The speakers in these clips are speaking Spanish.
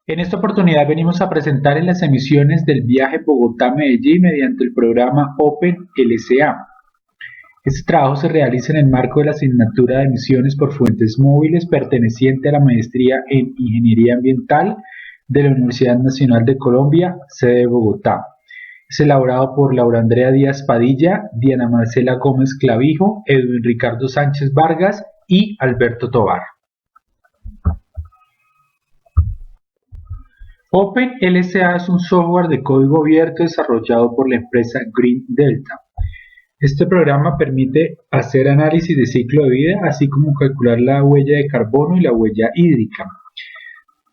En esta oportunidad venimos a presentar las emisiones del viaje Bogotá-Medellín mediante el programa Open LSA. Este trabajo se realiza en el marco de la asignatura de emisiones por fuentes móviles perteneciente a la maestría en Ingeniería Ambiental de la Universidad Nacional de Colombia, sede de Bogotá. Es elaborado por Laura Andrea Díaz Padilla, Diana Marcela Gómez Clavijo, Edwin Ricardo Sánchez Vargas y Alberto Tovar. OpenLSA es un software de código abierto desarrollado por la empresa Green Delta. Este programa permite hacer análisis de ciclo de vida, así como calcular la huella de carbono y la huella hídrica.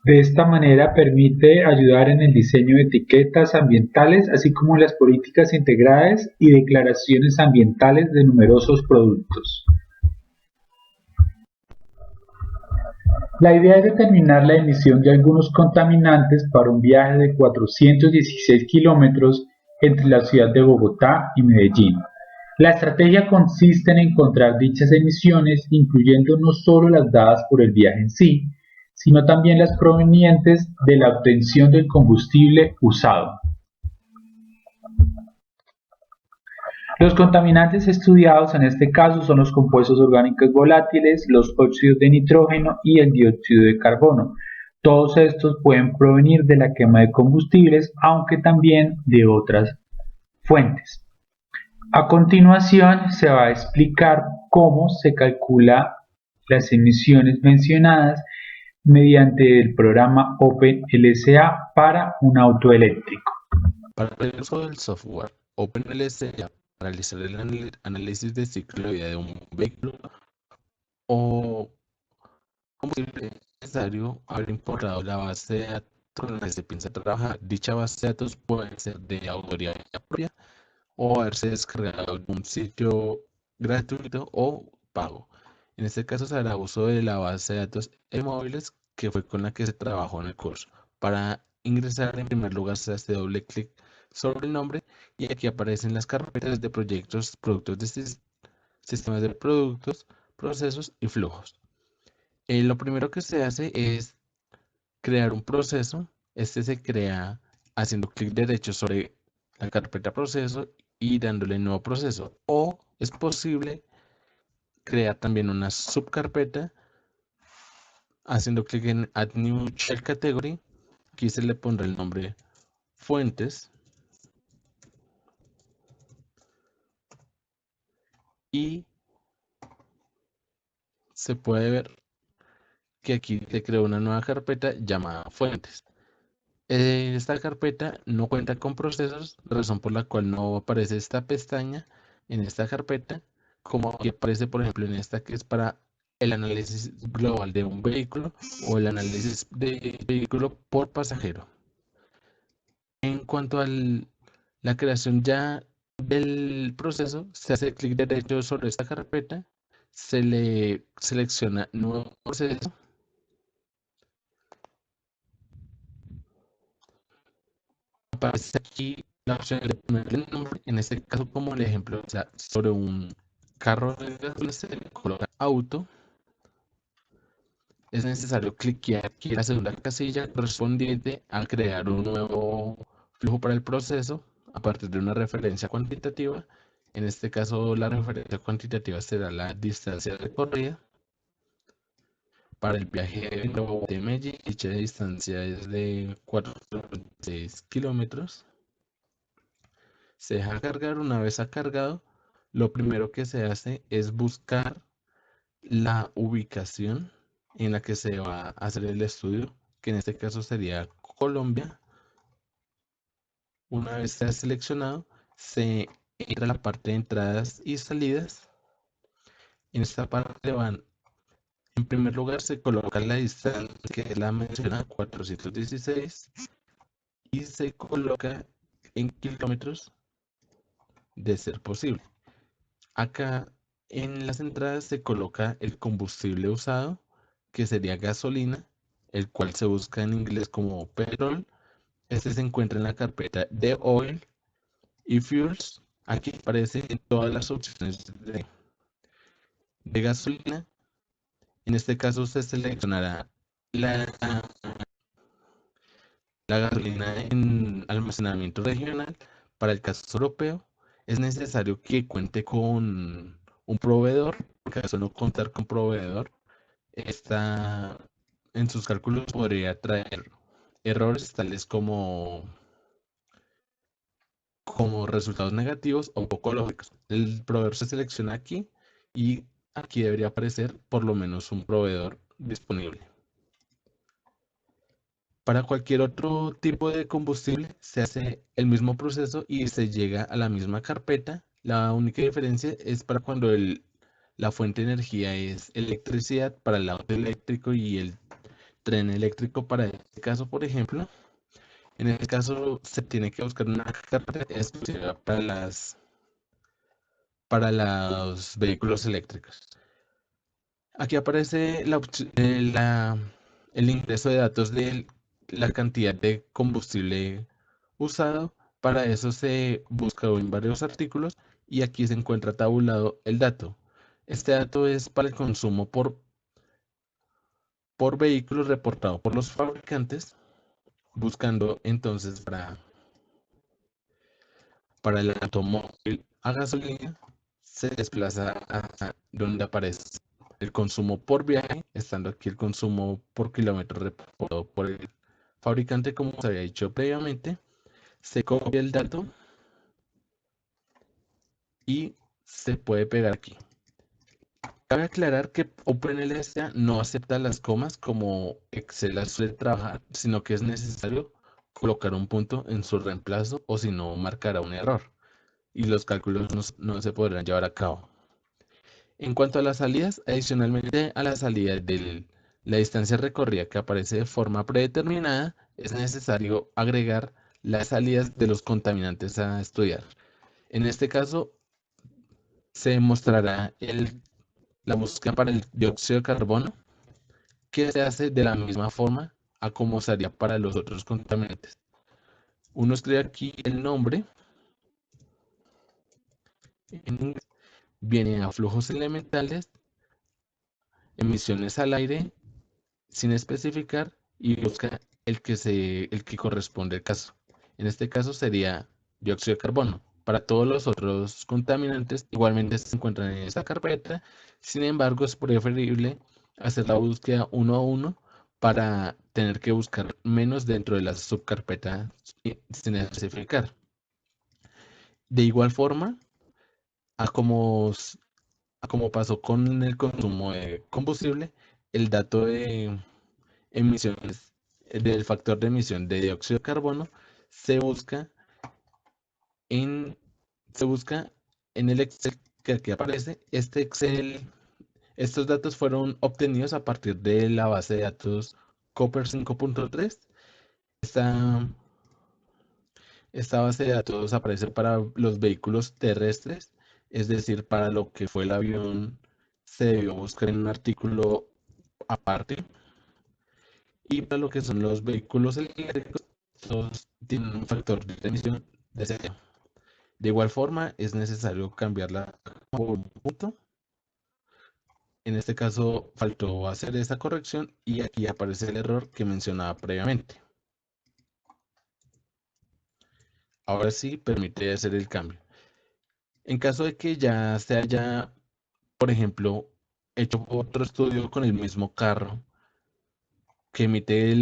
De esta manera permite ayudar en el diseño de etiquetas ambientales, así como las políticas integradas y declaraciones ambientales de numerosos productos. La idea es determinar la emisión de algunos contaminantes para un viaje de 416 kilómetros entre la ciudad de Bogotá y Medellín. La estrategia consiste en encontrar dichas emisiones, incluyendo no solo las dadas por el viaje en sí, sino también las provenientes de la obtención del combustible usado. Los contaminantes estudiados en este caso son los compuestos orgánicos volátiles, los óxidos de nitrógeno y el dióxido de carbono. Todos estos pueden provenir de la quema de combustibles, aunque también de otras fuentes. A continuación se va a explicar cómo se calcula las emisiones mencionadas mediante el programa OpenLSA para un auto eléctrico. Para el uso del software OpenLSA, para realizar el análisis de ciclo de vida de un vehículo o combustible, es necesario haber importado la base de datos en la que se piensa trabajar. Dicha base de datos puede ser de autoría propia o haberse descargado de un sitio gratuito o pago. En este caso se hará uso de la base de datos móviles que fue con la que se trabajó en el curso. Para ingresar, en primer lugar se hace doble clic sobre el nombre y aquí aparecen las carpetas de proyectos, productos de sistemas de productos, procesos y flujos. Lo primero que se hace es crear un proceso. Este se crea haciendo clic derecho sobre la carpeta proceso y dándole nuevo proceso. O es posible crear también una subcarpeta haciendo clic en Add New Shell Category. Aquí se le pondrá el nombre fuentes y se puede ver que aquí se creó una nueva carpeta llamada fuentes. Esta carpeta no cuenta con procesos, razón por la cual no aparece esta pestaña en esta carpeta, como aquí aparece por ejemplo en esta que es para el análisis global de un vehículo o el análisis de vehículo por pasajero. En cuanto a la creación ya del proceso, se hace clic derecho sobre esta carpeta, se le selecciona nuevo proceso. Aparece aquí la opción de ponerle nombre, en este caso como el ejemplo, o sea, sobre un carro de gasolina se le coloca auto. Es necesario cliquear aquí en la segunda casilla correspondiente a crear un nuevo flujo para el proceso a partir de una referencia cuantitativa. En este caso la referencia cuantitativa será la distancia recorrida. Para el viaje de Medellín, dicha distancia es de 4,6 kilómetros. Se deja cargar. Una vez ha cargado, lo primero que se hace es buscar la ubicación en la que se va a hacer el estudio, que en este caso sería Colombia. Una vez sea seleccionado, se entra a la parte de entradas y salidas. En esta parte van, en primer lugar, se coloca la distancia, que es la mencionada 416, y se coloca en kilómetros de ser posible. Acá en las entradas se coloca el combustible usado, que sería gasolina, el cual se busca en inglés como petrol. Este se encuentra en la carpeta de oil y fuels. Aquí aparecen todas las opciones de gasolina. En este caso usted seleccionará la la gasolina en almacenamiento regional, para el caso europeo, es necesario que cuente con un proveedor. En caso de no contar con proveedor, esta, en sus cálculos podría traer errores tales como resultados negativos o poco lógicos. El proveedor se selecciona aquí y aquí debería aparecer por lo menos un proveedor disponible. Para cualquier otro tipo de combustible se hace el mismo proceso y se llega a la misma carpeta. La única diferencia es para cuando la fuente de energía es electricidad para el auto eléctrico y el tren eléctrico para este caso, por ejemplo. En este caso se tiene que buscar una carpeta exclusiva para los vehículos eléctricos. Aquí aparece el ingreso de datos de la cantidad de combustible usado. Para eso se busca en varios artículos y aquí se encuentra tabulado el dato. Este dato es para el consumo por vehículo reportado por los fabricantes, buscando entonces para el automóvil a gasolina, se desplaza a donde aparece el consumo por viaje, estando aquí el consumo por kilómetro reportado por el fabricante, como se había dicho previamente. Se copia el dato y se puede pegar aquí. Cabe aclarar que OpenLSA no acepta las comas como Excel las suele trabajar, sino que es necesario colocar un punto en su reemplazo o si no marcará un error y los cálculos no se podrán llevar a cabo. En cuanto a las salidas, adicionalmente a la salida de la distancia recorrida que aparece de forma predeterminada, es necesario agregar las salidas de los contaminantes a estudiar. En este caso, se mostrará la búsqueda para el dióxido de carbono, que se hace de la misma forma a como se haría para los otros contaminantes. Uno escribe aquí el nombre en inglés, viene a flujos elementales, emisiones al aire, sin especificar y busca el que corresponde al caso. En este caso sería dióxido de carbono. Para todos los otros contaminantes igualmente se encuentran en esta carpeta. Sin embargo, es preferible hacer la búsqueda uno a uno para tener que buscar menos dentro de la subcarpeta sin especificar. De igual forma, a como, a como pasó con el consumo de combustible, el dato de emisiones del factor de emisión de dióxido de carbono se busca en, se busca en el Excel que aquí aparece. Este Excel, estos datos fueron obtenidos a partir de la base de datos Copper 5.3. Esta, esta base de datos aparece para los vehículos terrestres, es decir, para lo que fue el avión se debió buscar en un artículo aparte. Y para lo que son los vehículos eléctricos, estos tienen un factor de emisión de cero. De igual forma, es necesario cambiarla por un punto. En este caso, faltó hacer esta corrección y aquí aparece el error que mencionaba previamente. Ahora sí, permite hacer el cambio. En caso de que ya se haya, por ejemplo, hecho otro estudio con el mismo carro, que emite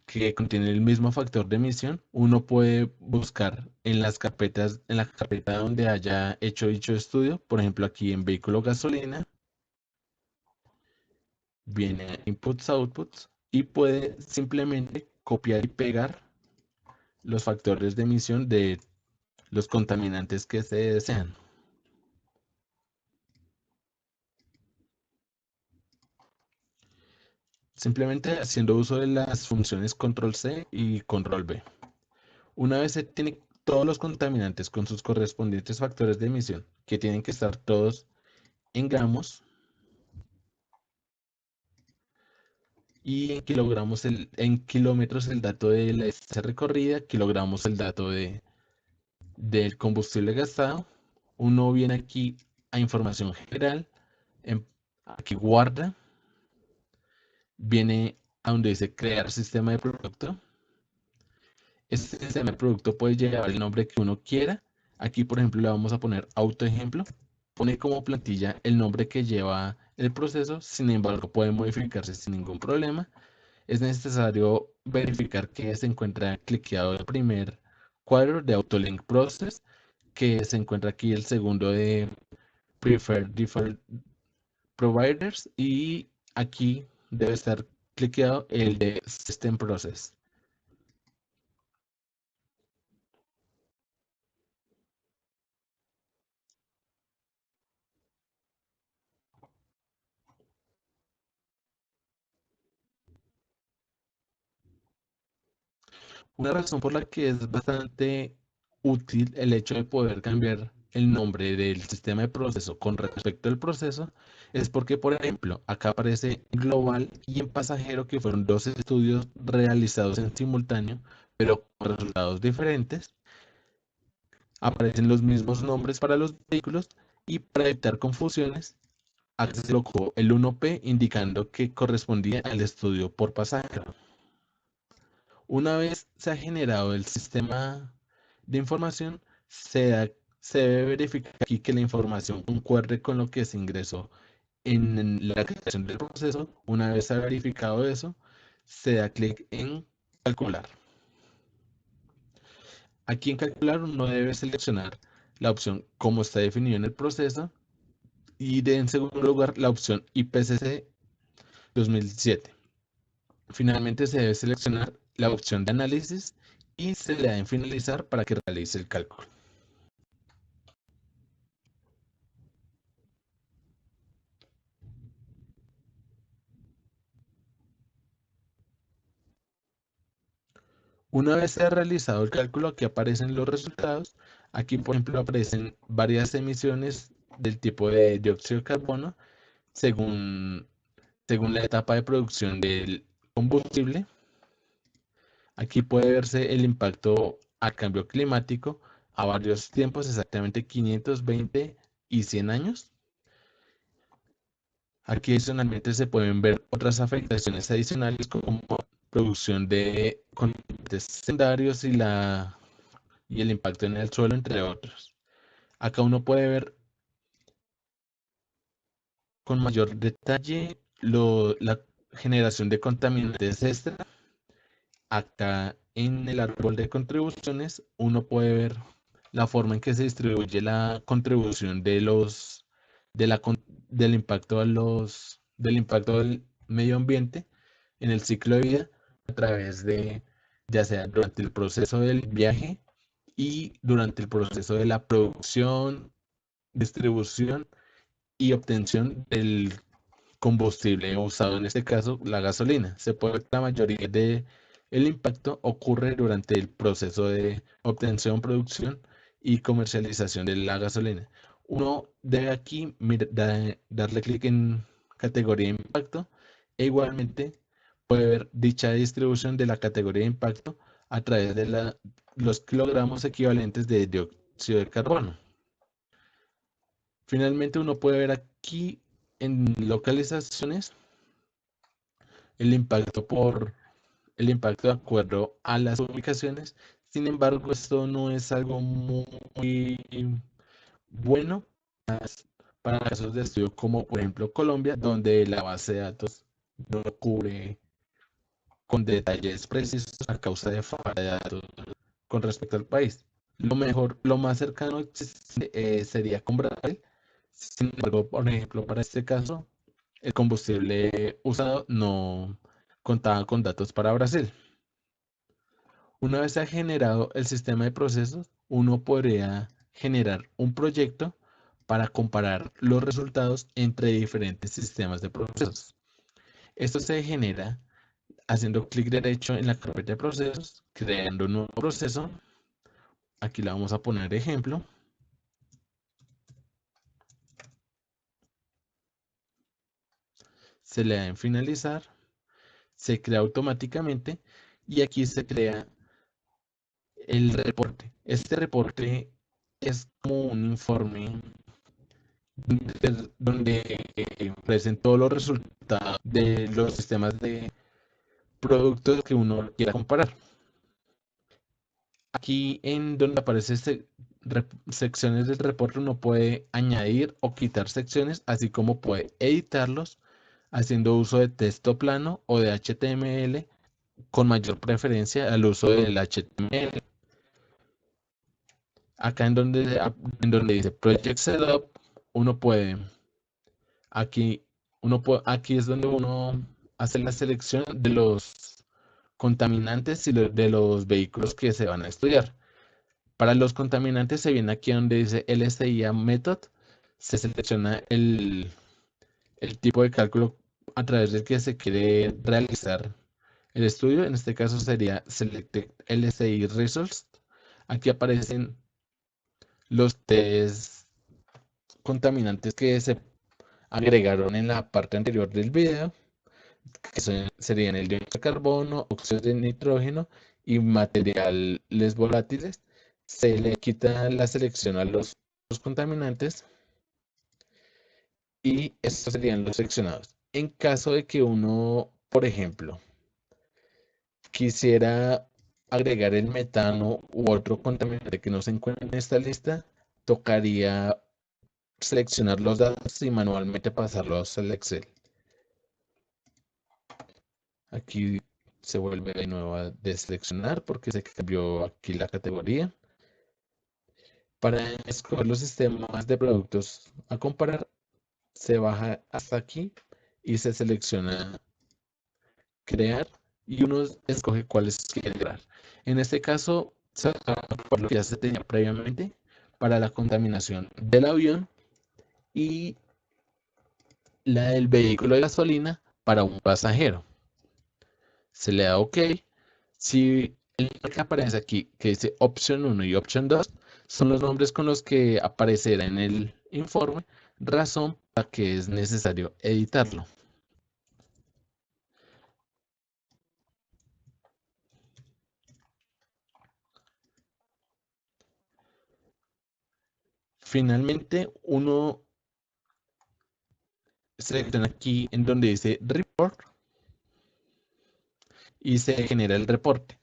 que contiene el mismo factor de emisión, uno puede buscar en las carpetas, en la carpeta donde haya hecho dicho estudio, por ejemplo aquí en vehículo gasolina, viene inputs, outputs y puede simplemente copiar y pegar los factores de emisión de los contaminantes que se desean. Simplemente haciendo uso de las funciones control C y control V. Una vez se tiene todos los contaminantes con sus correspondientes factores de emisión, que tienen que estar todos en gramos y en kilogramos, en kilómetros el dato de la distancia recorrida, kilogramos el dato del combustible gastado. Uno viene aquí a información general, aquí guarda, viene a donde dice crear sistema de producto Este sistema de producto puede llevar el nombre que uno quiera. Aquí, por ejemplo, le vamos a poner auto ejemplo. Pone como plantilla el nombre que lleva el proceso, sin embargo, puede modificarse sin ningún problema. Es necesario verificar que se encuentra cliqueado el primer cuadro de Autolink Process, que se encuentra aquí el segundo de Preferred Default Providers y aquí debe estar cliqueado el de System Process. Una razón por la que es bastante útil el hecho de poder cambiar el nombre del sistema de proceso con respecto al proceso es porque, por ejemplo, acá aparece global y en pasajero, que fueron dos estudios realizados en simultáneo, pero con resultados diferentes. Aparecen los mismos nombres para los vehículos y para evitar confusiones, acá se colocó el 1P indicando que correspondía al estudio por pasajero. Una vez se ha generado el sistema de información, se debe verificar aquí que la información concuerde con lo que se ingresó en la creación del proceso. Una vez se ha verificado eso, se da clic en calcular. Aquí en calcular uno debe seleccionar la opción como está definido en el proceso y en segundo lugar la opción IPCC 2007. Finalmente se debe seleccionar la opción de análisis y se le da en finalizar para que realice el cálculo. Una vez se ha realizado el cálculo, aquí aparecen los resultados. Aquí, por ejemplo, aparecen varias emisiones del tipo de dióxido de carbono según, según la etapa de producción del combustible. Aquí puede verse el impacto al cambio climático a varios tiempos, exactamente 520 y 100 años. Aquí adicionalmente se pueden ver otras afectaciones adicionales como producción de contaminantes secundarios y el impacto en el suelo, entre otros. Acá uno puede ver con mayor detalle la generación de contaminantes extra. Acá en el árbol de contribuciones uno puede ver la forma en que se distribuye la contribución de la, con- del impacto del impacto del medio ambiente en el ciclo de vida a través de, ya sea durante el proceso del viaje y durante el proceso de la producción, distribución y obtención del combustible usado, en este caso la gasolina. Se puede ver que la mayoría de el impacto ocurre durante el proceso de obtención, producción y comercialización de la gasolina. Uno debe aquí darle clic en categoría de impacto e igualmente puede ver dicha distribución de la categoría de impacto a través de los kilogramos equivalentes de dióxido de carbono. Finalmente uno puede ver aquí en localizaciones el impacto de acuerdo a las ubicaciones. Sin embargo, esto no es algo muy bueno para casos de estudio como por ejemplo Colombia, donde la base de datos no cubre con detalles precisos a causa de falta de datos con respecto al país. Lo más cercano sería con Brasil. Sin embargo, por ejemplo, para este caso, el combustible usado no contaba con datos para Brasil. Una vez se ha generado el sistema de procesos, uno podría generar un proyecto para comparar los resultados entre diferentes sistemas de procesos. Esto se genera haciendo clic derecho en la carpeta de procesos, creando un nuevo proceso. Aquí le vamos a poner ejemplo. Se le da en finalizar, se crea automáticamente y aquí se crea el reporte. Este reporte es como un informe donde aparecen todos los resultados de los sistemas de productos que uno quiera comparar. Aquí en donde aparece secciones del reporte uno puede añadir o quitar secciones, así como puede editarlos haciendo uso de texto plano o de HTML, con mayor preferencia al uso del HTML. Acá en donde dice Project Setup, uno puede, aquí, aquí es donde uno hace la selección de los contaminantes y de los vehículos que se van a estudiar. Para los contaminantes se viene aquí donde dice LSIA Method, se selecciona el tipo de cálculo a través del que se quiere realizar el estudio. En este caso sería Selected LSI Results. Aquí aparecen los test contaminantes que se agregaron en la parte anterior del video, que serían el dióxido de carbono, óxidos de nitrógeno y materiales volátiles. Se le quita la selección a los contaminantes y estos serían los seleccionados. En caso de que uno, por ejemplo, quisiera agregar el metano u otro contaminante que no se encuentra en esta lista, tocaría seleccionar los datos y manualmente pasarlos al Excel. Aquí se vuelve de nuevo a deseleccionar porque se cambió aquí la categoría. Para escoger los sistemas de productos a comparar, se baja hasta aquí y se selecciona crear y uno escoge cuáles quiere crear. En este caso, por lo que ya se tenía previamente para la contaminación del avión y la del vehículo de gasolina para un pasajero. Se le da OK. Si el que aparece aquí, que dice opción 1 y opción 2, son los nombres con los que aparecerá en el informe, razón para que es necesario editarlo. Finalmente, uno selecciona aquí en donde dice Report y se genera el reporte.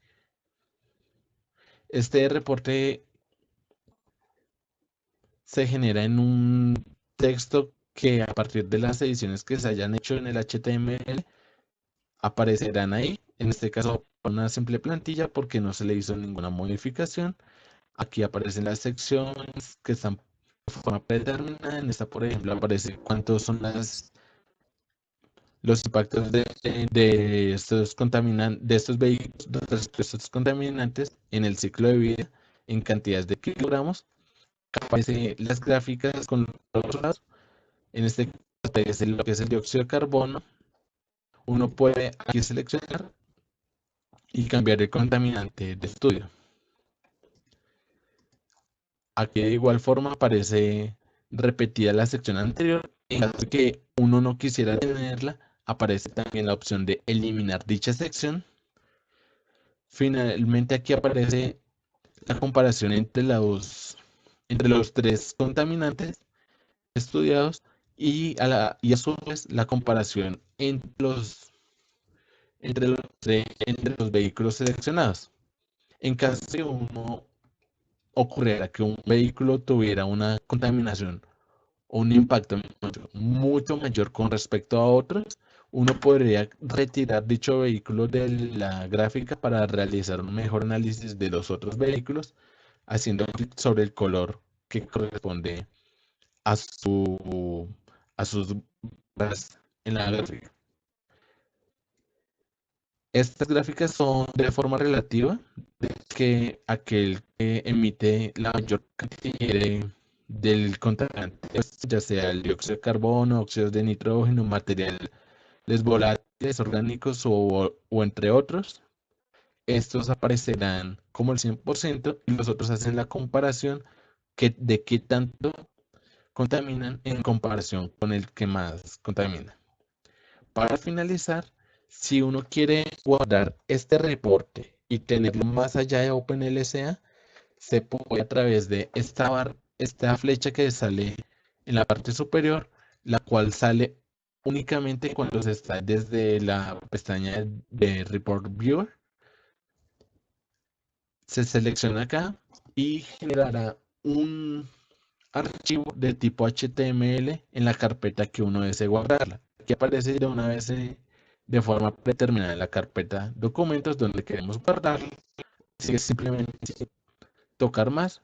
Este reporte se genera en un texto que a partir de las ediciones que se hayan hecho en el HTML aparecerán ahí. En este caso, una simple plantilla porque no se le hizo ninguna modificación. Aquí aparecen las secciones que están de forma predeterminada. En esta, por ejemplo, aparece cuántos son los impactos de estos contaminantes, de estos vehículos, de estos contaminantes en el ciclo de vida en cantidades de kilogramos. Aparecen las gráficas con los lados. En este caso, es lo que es el dióxido de carbono. Uno puede aquí seleccionar y cambiar el contaminante de estudio. Aquí de igual forma aparece repetida la sección anterior. En caso de que uno no quisiera tenerla, aparece también la opción de eliminar dicha sección. Finalmente aquí aparece la comparación entre los tres contaminantes estudiados y a su vez la comparación entre los vehículos seleccionados. En caso de uno ocurriera que un vehículo tuviera una contaminación o un impacto mucho mayor con respecto a otros, uno podría retirar dicho vehículo de la gráfica para realizar un mejor análisis de los otros vehículos, haciendo clic sobre el color que corresponde a a sus barras en la gráfica. Estas gráficas son de forma relativa, que aquel que emite la mayor cantidad del contaminante, ya sea el dióxido de carbono, óxidos de nitrógeno, materiales volátiles orgánicos o entre otros, estos aparecerán como el 100% y los otros hacen la comparación de qué tanto contaminan en comparación con el que más contamina. Para finalizar, si uno quiere guardar este reporte y tenerlo más allá de OpenLSA, se puede a través de esta flecha que sale en la parte superior, la cual sale únicamente cuando se está desde la pestaña de Report Viewer. Se selecciona acá y generará un archivo de tipo HTML en la carpeta que uno desee guardarla. Aquí aparece de una vez de forma predeterminada en la carpeta documentos donde queremos guardarlo. Así que simplemente tocar más,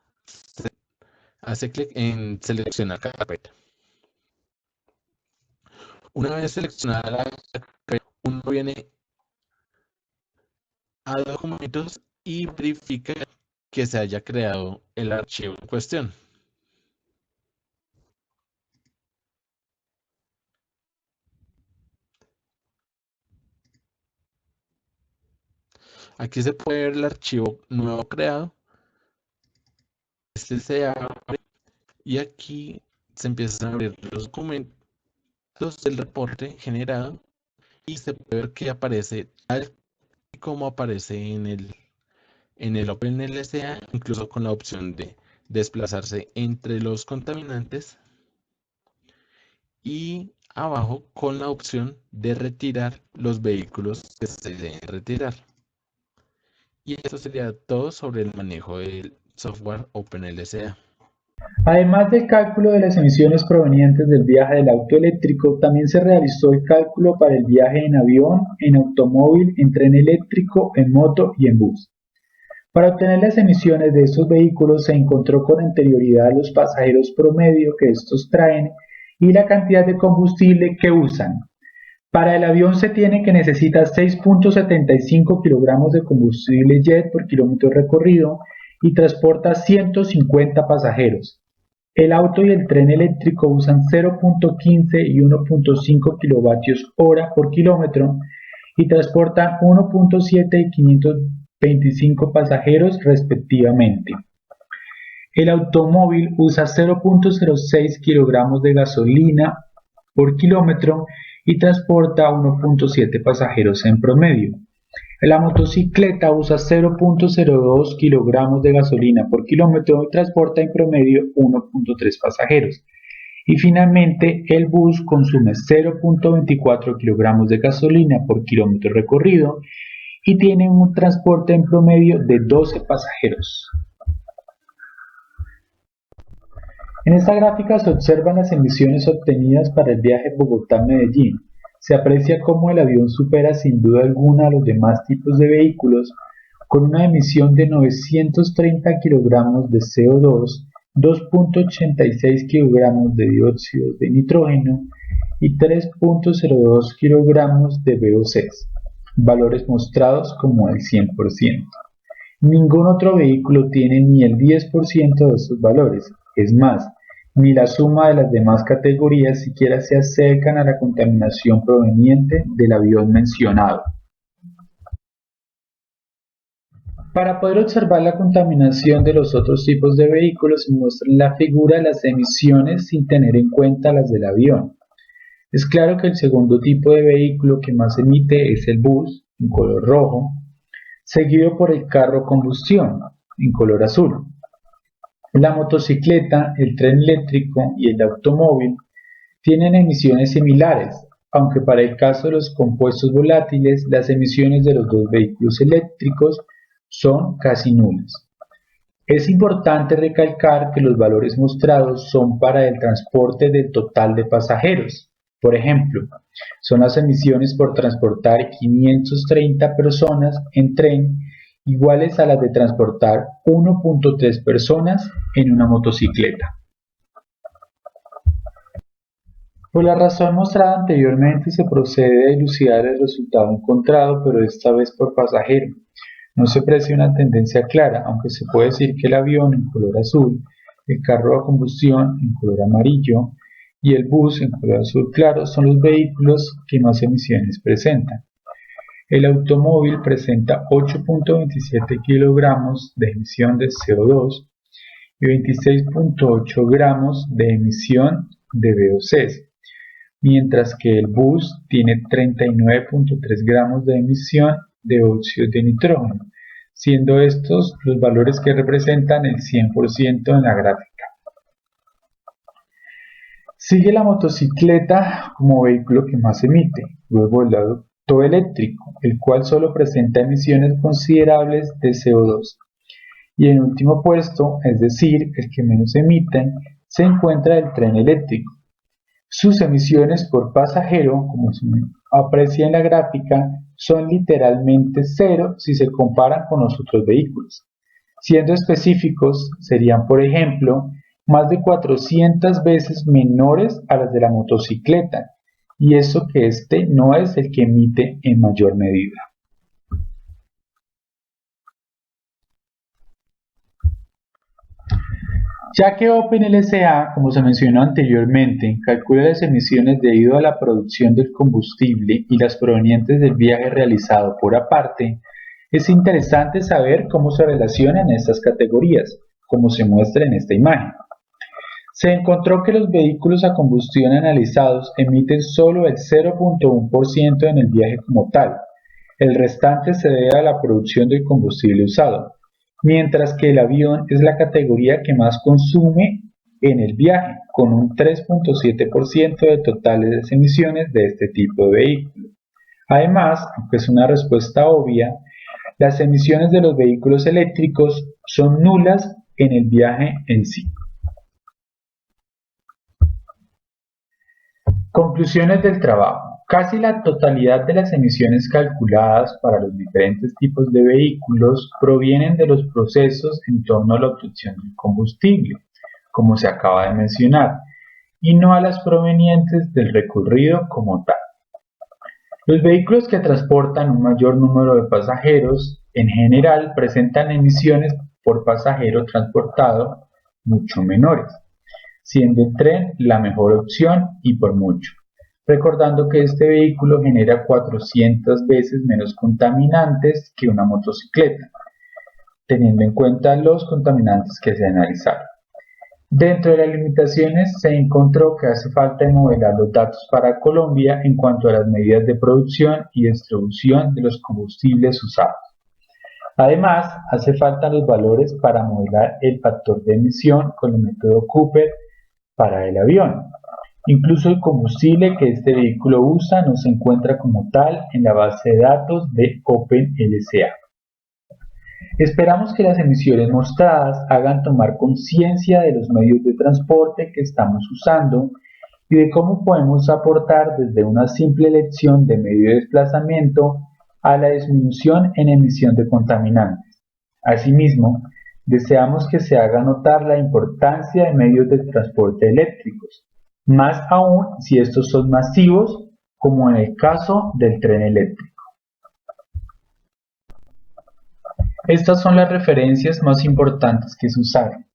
hace clic en seleccionar carpeta. Una vez seleccionada la carpeta, uno viene a documentos y verifica que se haya creado el archivo en cuestión. Aquí se puede ver el archivo nuevo creado. Este se abre y aquí se empiezan a abrir los documentos del reporte generado y se puede ver que aparece tal y como aparece en el OpenLSA, incluso con la opción de desplazarse entre los contaminantes y abajo con la opción de retirar los vehículos que se deben retirar. Y eso sería todo sobre el manejo del software OpenLSA. Además del cálculo de las emisiones provenientes del viaje del auto eléctrico, también se realizó el cálculo para el viaje en avión, en automóvil, en tren eléctrico, en moto y en bus. Para obtener las emisiones de estos vehículos se encontró con anterioridad los pasajeros promedio que estos traen y la cantidad de combustible que usan. Para el avión se tiene que necesita 6.75 kilogramos de combustible jet por kilómetro recorrido y transporta 150 pasajeros. El auto y el tren eléctrico usan 0.15 y 1.5 kilovatios hora por kilómetro y transportan 1.7 y 525 pasajeros respectivamente. El automóvil usa 0.06 kilogramos de gasolina por kilómetro y transporta 1.7 pasajeros en promedio. La motocicleta usa 0.02 kilogramos de gasolina por kilómetro y transporta en promedio 1.3 pasajeros. Y finalmente, el bus consume 0.24 kilogramos de gasolina por kilómetro recorrido y tiene un transporte en promedio de 12 pasajeros. En esta gráfica se observan las emisiones obtenidas para el viaje Bogotá-Medellín. Se aprecia cómo el avión supera sin duda alguna a los demás tipos de vehículos con una emisión de 930 kilogramos de CO2, 2.86 kilogramos de dióxido de nitrógeno y 3.02 kilogramos de VOCs, valores mostrados como el 100%. Ningún otro vehículo tiene ni el 10% de estos valores, es más, ni la suma de las demás categorías siquiera se acercan a la contaminación proveniente del avión mencionado. Para poder observar la contaminación de los otros tipos de vehículos se muestra en la figura las emisiones sin tener en cuenta las del avión. Es claro que el segundo tipo de vehículo que más emite es el bus, en color rojo, seguido por el carro a combustión, en color azul. La motocicleta, el tren eléctrico y el automóvil tienen emisiones similares, aunque para el caso de los compuestos volátiles, las emisiones de los dos vehículos eléctricos son casi nulas. Es importante recalcar que los valores mostrados son para el transporte del total de pasajeros. Por ejemplo, son las emisiones por transportar 530 personas en tren iguales a las de transportar 1.3 personas en una motocicleta. Por la razón mostrada anteriormente se procede a dilucidar el resultado encontrado, pero esta vez por pasajero. No se aprecia una tendencia clara, aunque se puede decir que el avión en color azul, el carro a combustión en color amarillo y el bus en color azul claro son los vehículos que más emisiones presentan. El automóvil presenta 8.27 kilogramos de emisión de CO2 y 26.8 gramos de emisión de VOCs, mientras que el bus tiene 39.3 gramos de emisión de óxido de nitrógeno, siendo estos los valores que representan el 100% en la gráfica. Sigue la motocicleta como vehículo que más emite, luego el auto eléctrico, el cual solo presenta emisiones considerables de CO2. y en último puesto, es decir, el que menos emite, se encuentra el tren eléctrico. Sus emisiones por pasajero, como se aprecia en la gráfica, son literalmente cero si se comparan con los otros vehículos. Siendo específicos, serían, por ejemplo, más de 400 veces menores a las de la motocicleta, y eso que este no es el que emite en mayor medida. Ya que OpenLSA, como se mencionó anteriormente, calcula las emisiones debido a la producción del combustible y las provenientes del viaje realizado por aparte, es interesante saber cómo se relacionan estas categorías, como se muestra en esta imagen. Se encontró que los vehículos a combustión analizados emiten solo el 0.1% en el viaje como tal. El restante se debe a la producción del combustible usado, mientras que el avión es la categoría que más consume en el viaje, con un 3.7% de totales emisiones de este tipo de vehículo. Además, aunque es una respuesta obvia, las emisiones de los vehículos eléctricos son nulas en el viaje en sí. Conclusiones del trabajo. Casi la totalidad de las emisiones calculadas para los diferentes tipos de vehículos provienen de los procesos en torno a la obtención del combustible, como se acaba de mencionar, y no a las provenientes del recorrido como tal. Los vehículos que transportan un mayor número de pasajeros, en general, presentan emisiones por pasajero transportado mucho menores, siendo el tren la mejor opción y por mucho, recordando que este vehículo genera 400 veces menos contaminantes que una motocicleta, teniendo en cuenta los contaminantes que se analizaron. Dentro de las limitaciones se encontró que hace falta modelar los datos para Colombia en cuanto a las medidas de producción y distribución de los combustibles usados. Además, hace falta los valores para modelar el factor de emisión con el método Cooper para el avión. Incluso el combustible que este vehículo usa no se encuentra como tal en la base de datos de OpenLSA. Esperamos que las emisiones mostradas hagan tomar conciencia de los medios de transporte que estamos usando y de cómo podemos aportar desde una simple elección de medio de desplazamiento a la disminución en emisión de contaminantes. Asimismo, deseamos que se haga notar la importancia de medios de transporte eléctricos, más aún si estos son masivos, como en el caso del tren eléctrico. Estas son las referencias más importantes que se usaron.